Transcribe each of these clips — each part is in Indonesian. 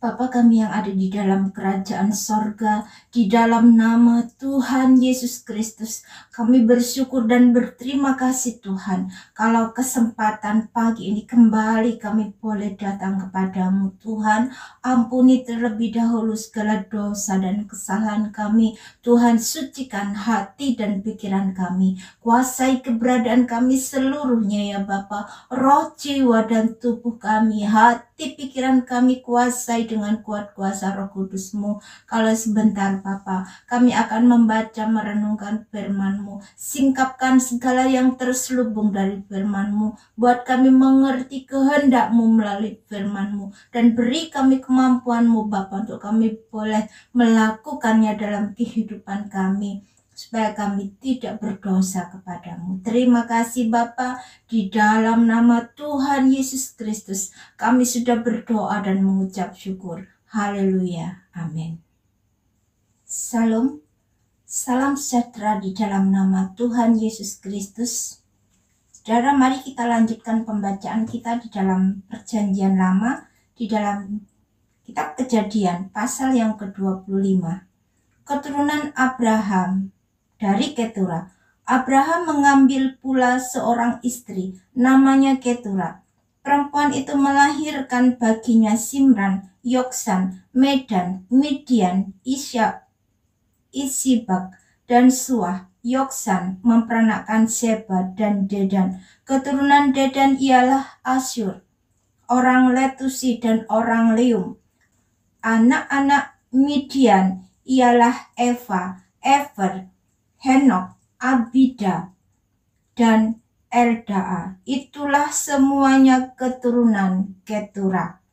Bapa kami yang ada di dalam kerajaan sorga, di dalam nama Tuhan Yesus Kristus, kami bersyukur dan berterima kasih Tuhan, kalau kesempatan pagi ini kembali kami boleh datang kepadamu Tuhan. Ampuni terlebih dahulu segala dosa dan kesalahan kami. Tuhan, sucikan hati dan pikiran kami, kuasai keberadaan kami seluruhnya ya Bapa, roh, jiwa, dan tubuh kami, hati, pikiran kami kuasai dengan kuat kuasa Roh Kudus-Mu. Kalau sebentar Bapa, kami akan membaca merenungkan firman-Mu. Singkapkan segala yang terselubung dari firman-Mu, buat kami mengerti kehendak-Mu melalui firman-Mu, dan beri kami kemampuan-Mu Bapa untuk kami boleh melakukannya dalam kehidupan kami, supaya kami tidak berdosa kepadamu. Terima kasih Bapa, di dalam nama Tuhan Yesus Kristus kami sudah berdoa dan mengucap syukur. Haleluya. Amin. Salam. Salam sejahtera di dalam nama Tuhan Yesus Kristus. Saudara, mari kita lanjutkan pembacaan kita di dalam Perjanjian Lama, di dalam Kitab Kejadian pasal yang ke-25. Keturunan Abraham dari Ketura. Abraham mengambil pula seorang istri, namanya Ketura. Perempuan itu melahirkan baginya Simran, Yoksan, Medan, Midian, Isibak, dan Suah. Yoksan memperanakkan Seba dan Dedan. Keturunan Dedan ialah Asyur, orang Letusi, dan orang Leum. Anak-anak Midian ialah Eva, Efer, Henok, Abida, dan Eldaa. Itulah semuanya keturunan Ketura.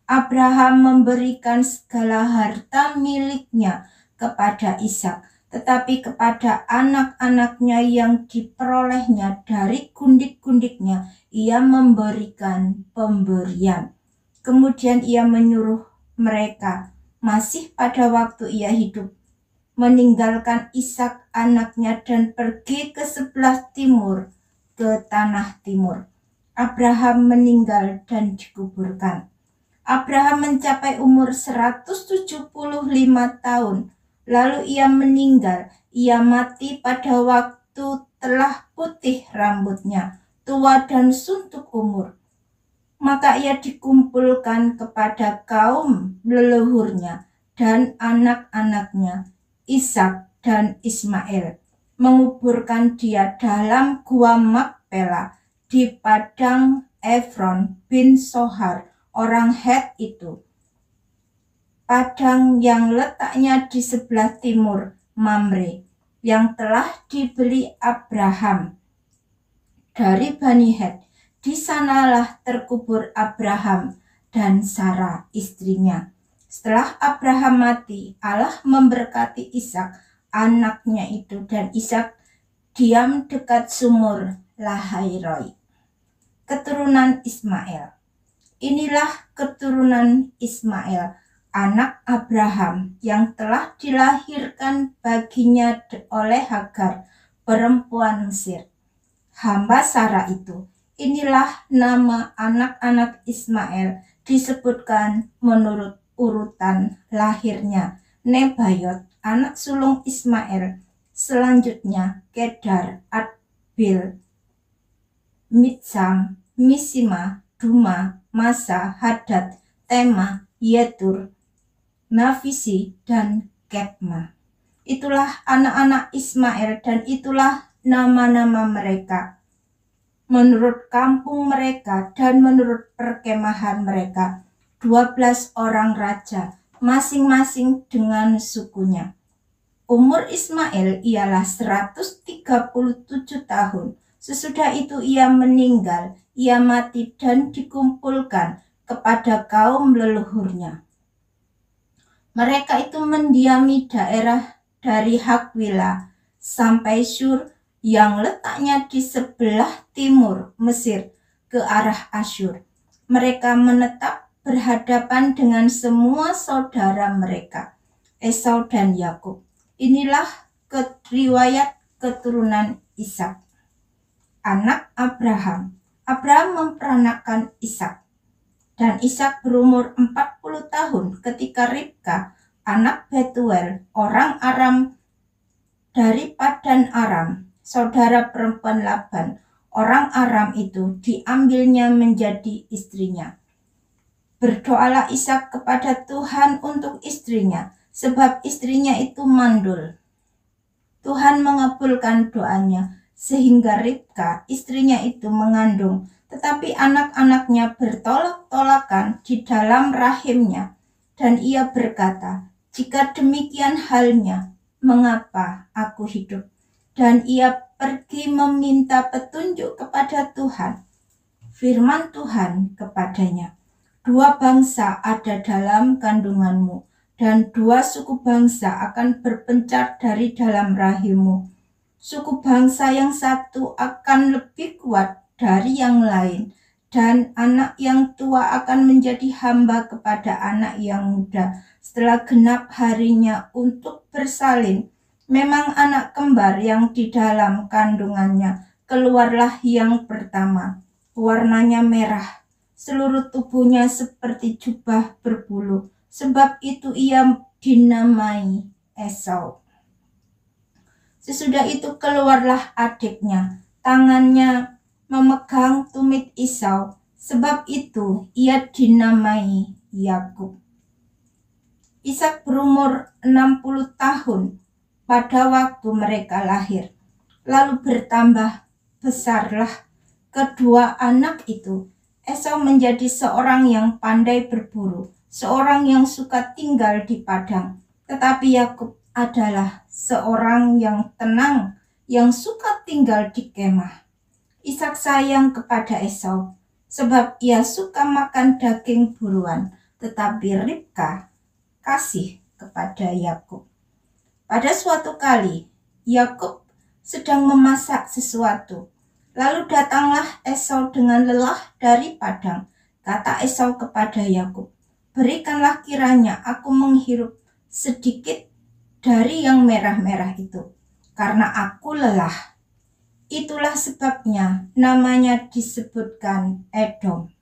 Abraham memberikan segala harta miliknya kepada Ishak, tetapi kepada anak-anaknya yang diperolehnya dari gundik-gundiknya ia memberikan pemberian. Kemudian ia menyuruh mereka, masih pada waktu ia hidup, meninggalkan Ishak anaknya dan pergi ke sebelah timur, ke tanah timur. Abraham meninggal dan dikuburkan. Abraham mencapai umur 175 tahun, lalu ia meninggal. Ia mati pada waktu telah putih rambutnya, tua dan suntuk umur. Maka ia dikumpulkan kepada kaum leluhurnya dan anak-anaknya, Ishak dan Ismail, menguburkan dia dalam gua Makpela di padang Efron bin Sohar, orang Het itu. Padang yang letaknya di sebelah timur Mamre, yang telah dibeli Abraham dari Bani Het. Di sanalah terkubur Abraham dan Sarah istrinya. Setelah Abraham mati, Allah memberkati Ishak anaknya itu, dan Ishak diam dekat sumur Lahairoi. Keturunan Ismail. Inilah keturunan Ismail, anak Abraham, yang telah dilahirkan baginya oleh Hagar, perempuan Mesir, hamba Sarah itu. Inilah nama anak-anak Ismail disebutkan menurut urutan lahirnya. Nebayot, anak sulung Ismail. Selanjutnya Kedar, Adbil, Mitsam, Misima, Duma, Masa, Hadad, Tema, Yetur, Nafisi, dan Ketma. Itulah anak-anak Ismail, dan itulah nama-nama mereka menurut kampung mereka dan menurut perkemahan mereka, 12 orang raja, masing-masing dengan sukunya. Umur Ismail ialah 137 tahun. Sesudah itu ia meninggal, ia mati dan dikumpulkan kepada kaum leluhurnya. Mereka itu mendiami daerah dari Hakwila sampai Syur, yang letaknya di sebelah timur Mesir ke arah Asyur. Mereka menetap berhadapan dengan semua saudara mereka, Esau dan Yakub. Inilah riwayat keturunan Ishak, anak Abraham. Abraham memperanakkan Ishak. Dan Ishak berumur 40 tahun ketika Ribka, anak Betuel, orang Aram dari Padan Aram, saudara perempuan Laban, orang Aram itu, diambilnya menjadi istrinya. Berdoalah Ishak kepada Tuhan untuk istrinya, sebab istrinya itu mandul. Tuhan mengabulkan doanya, sehingga Ribka, istrinya itu mengandung, tetapi anak-anaknya bertolak-tolakan di dalam rahimnya. Dan ia berkata, jika demikian halnya, mengapa aku hidup? Dan ia pergi meminta petunjuk kepada Tuhan. Firman Tuhan kepadanya, 2 bangsa ada dalam kandunganmu, dan 2 suku bangsa akan berpencar dari dalam rahimmu. Suku bangsa yang satu akan lebih kuat dari yang lain, dan anak yang tua akan menjadi hamba kepada anak yang muda setelah genap harinya untuk bersalin. Memang anak kembar yang di dalam kandungannya keluarlah yang pertama, warnanya merah, seluruh tubuhnya seperti jubah berbulu, sebab itu ia dinamai Esau. Sesudah itu keluarlah adiknya, tangannya memegang tumit Esau, sebab itu ia dinamai Yakub. Ishak berumur 60 tahun pada waktu mereka lahir. Lalu bertambah besarlah kedua anak itu. Esau menjadi seorang yang pandai berburu, seorang yang suka tinggal di padang. Tetapi Yakub adalah seorang yang tenang, yang suka tinggal di kemah. Ishak sayang kepada Esau, sebab ia suka makan daging buruan, tetapi Ribka kasih kepada Yakub. Pada suatu kali, Yakub sedang memasak sesuatu. Lalu datanglah Esau dengan lelah dari padang. Kata Esau kepada Yakub, berikanlah kiranya aku menghirup sedikit dari yang merah-merah itu, karena aku lelah. Itulah sebabnya namanya disebutkan Edom.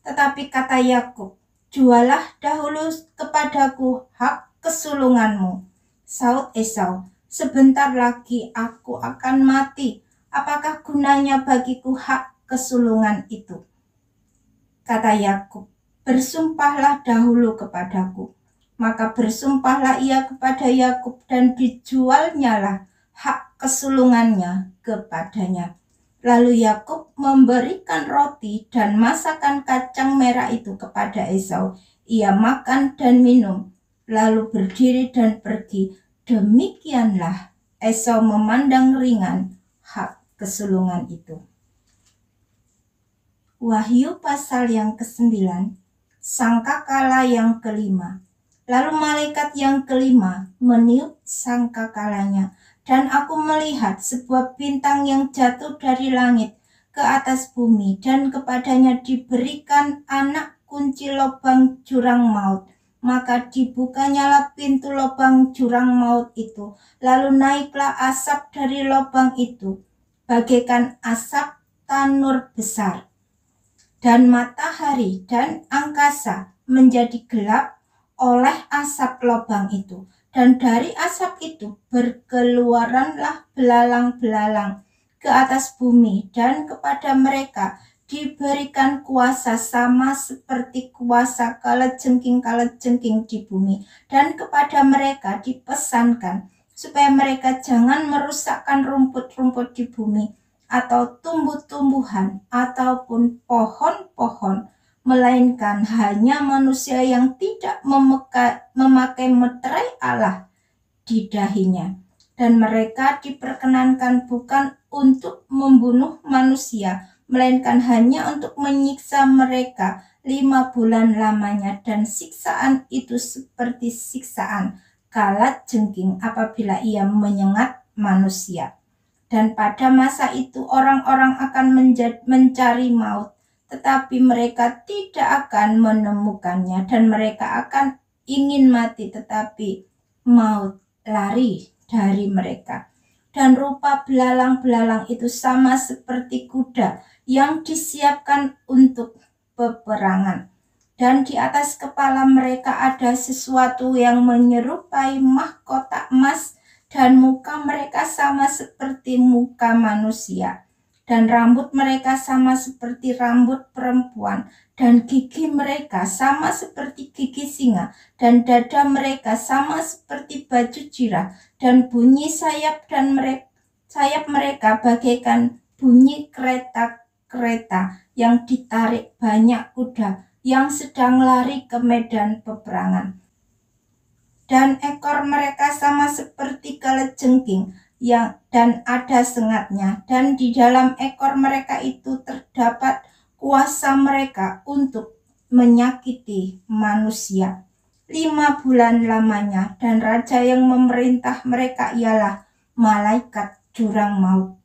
Tetapi kata Yakub, jualah dahulu kepadaku hak kesulunganmu. Saud Esau, sebentar lagi aku akan mati. Apakah gunanya bagiku hak kesulungan itu? Kata Yakub, bersumpahlah dahulu kepadaku. Maka bersumpahlah ia kepada Yakub dan dijualnyalah hak kesulungannya kepadanya. Lalu Yakub memberikan roti dan masakan kacang merah itu kepada Esau. Ia makan dan minum, lalu berdiri dan pergi. Demikianlah Esau memandang ringan hak kesulungan itu. Wahyu pasal yang ke-9, sangkakala yang kelima. Lalu malaikat yang kelima meniup sangkakalanya, dan aku melihat sebuah bintang yang jatuh dari langit ke atas bumi, dan kepadanya diberikan anak kunci lubang jurang maut. Maka dibukanyalah pintu lubang jurang maut itu, lalu naiklah asap dari lubang itu, bagaikan asap tanur besar. Dan matahari dan angkasa menjadi gelap oleh asap lubang itu. Dan dari asap itu berkeluaranlah belalang-belalang ke atas bumi, dan kepada mereka diberikan kuasa sama seperti kuasa kalajengking-kalajengking di bumi. Dan kepada mereka dipesankan supaya mereka jangan merusakkan rumput-rumput di bumi, atau tumbuh-tumbuhan, ataupun pohon-pohon, melainkan hanya manusia yang tidak memakai meterai Allah di dahinya. Dan mereka diperkenankan bukan untuk membunuh manusia, melainkan hanya untuk menyiksa mereka 5 bulan lamanya. Dan siksaan itu seperti siksaan kalajengking apabila ia menyengat manusia. Dan pada masa itu orang-orang akan mencari maut, tetapi mereka tidak akan menemukannya, dan mereka akan ingin mati, tetapi maut lari dari mereka. Dan rupa belalang-belalang itu sama seperti kuda yang disiapkan untuk peperangan. Dan di atas kepala mereka ada sesuatu yang menyerupai mahkota emas, dan muka mereka sama seperti muka manusia, dan rambut mereka sama seperti rambut perempuan, dan gigi mereka sama seperti gigi singa, dan dada mereka sama seperti baju jirah, dan bunyi sayap mereka bagaikan bunyi kereta-kereta yang ditarik banyak kuda yang sedang lari ke medan peperangan. Dan ekor mereka sama seperti kalajengking dan ada sengatnya, dan di dalam ekor mereka itu terdapat kuasa mereka untuk menyakiti manusia 5 bulan lamanya, dan raja yang memerintah mereka ialah malaikat jurang maut.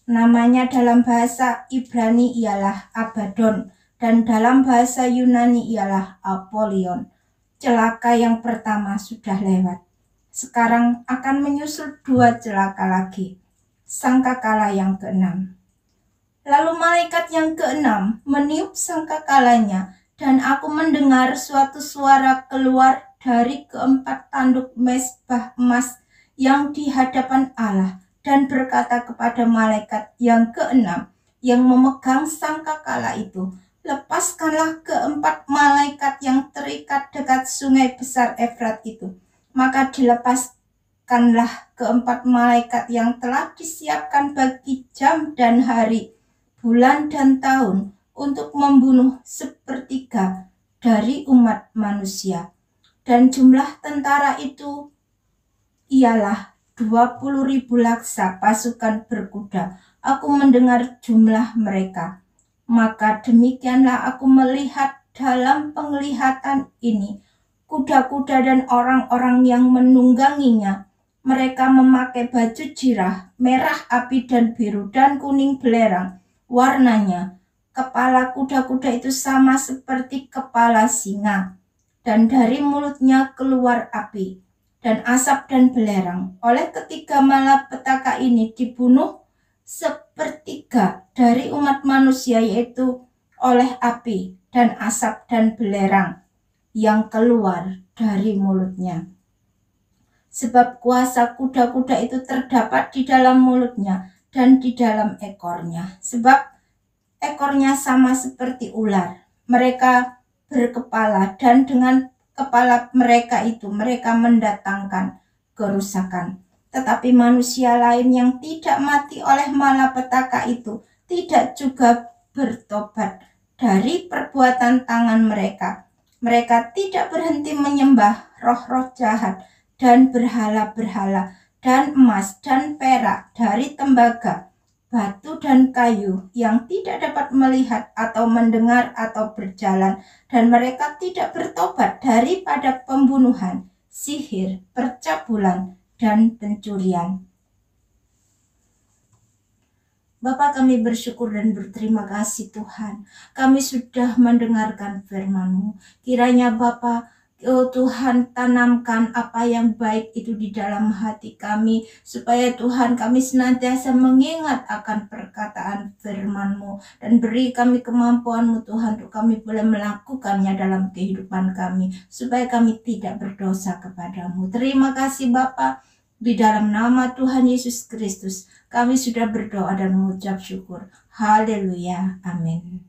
Namanya dalam bahasa Ibrani ialah Abaddon, dan dalam bahasa Yunani ialah Apollyon. Celaka yang pertama sudah lewat. Sekarang akan menyusul 2 celaka lagi. Sangkakala yang ke-6. Lalu malaikat yang ke-6 meniup sangkakalanya, dan aku mendengar suatu suara keluar dari keempat tanduk mezbah emas yang di hadapan Allah, dan berkata kepada malaikat yang ke-6 yang memegang sangkakala itu, lepaskanlah keempat malaikat yang terikat dekat sungai besar Efrat itu. Maka dilepaskanlah keempat malaikat yang telah disiapkan bagi jam dan hari, bulan dan tahun, untuk membunuh sepertiga dari umat manusia. Dan jumlah tentara itu ialah 20.000 laksa pasukan berkuda. Aku mendengar jumlah mereka. Maka demikianlah aku melihat dalam penglihatan ini kuda-kuda dan orang-orang yang menungganginya. Mereka memakai baju jirah, merah api dan biru dan kuning belerang warnanya. Kepala kuda-kuda itu sama seperti kepala singa, dan dari mulutnya keluar api dan asap dan belerang. Oleh ketiga malapetaka ini dibunuh sepertiga dari umat manusia, yaitu oleh api dan asap dan belerang yang keluar dari mulutnya. Sebab kuasa kuda-kuda itu terdapat di dalam mulutnya dan di dalam ekornya. Sebab ekornya sama seperti ular. Mereka berkepala, dan dengan kepala mereka itu mereka mendatangkan kerusakan. Tetapi manusia lain yang tidak mati oleh malapetaka itu tidak juga bertobat dari perbuatan tangan mereka. Mereka tidak berhenti menyembah roh-roh jahat dan berhala-berhala dan emas dan perak dari tembaga, batu dan kayu yang tidak dapat melihat atau mendengar atau berjalan, dan mereka tidak bertobat daripada pembunuhan, sihir, percabulan, dan pencurian. Bapa, kami bersyukur dan berterima kasih Tuhan. Kami sudah mendengarkan firman-Mu. Kiranya Bapa, oh Tuhan, tanamkan apa yang baik itu di dalam hati kami, supaya Tuhan kami senantiasa mengingat akan perkataan firman-Mu, dan beri kami kemampuan-Mu Tuhan untuk kami boleh melakukannya dalam kehidupan kami, supaya kami tidak berdosa kepadamu. Terima kasih Bapa. Di dalam nama Tuhan Yesus Kristus kami sudah berdoa dan mengucap syukur. Haleluya. Amin.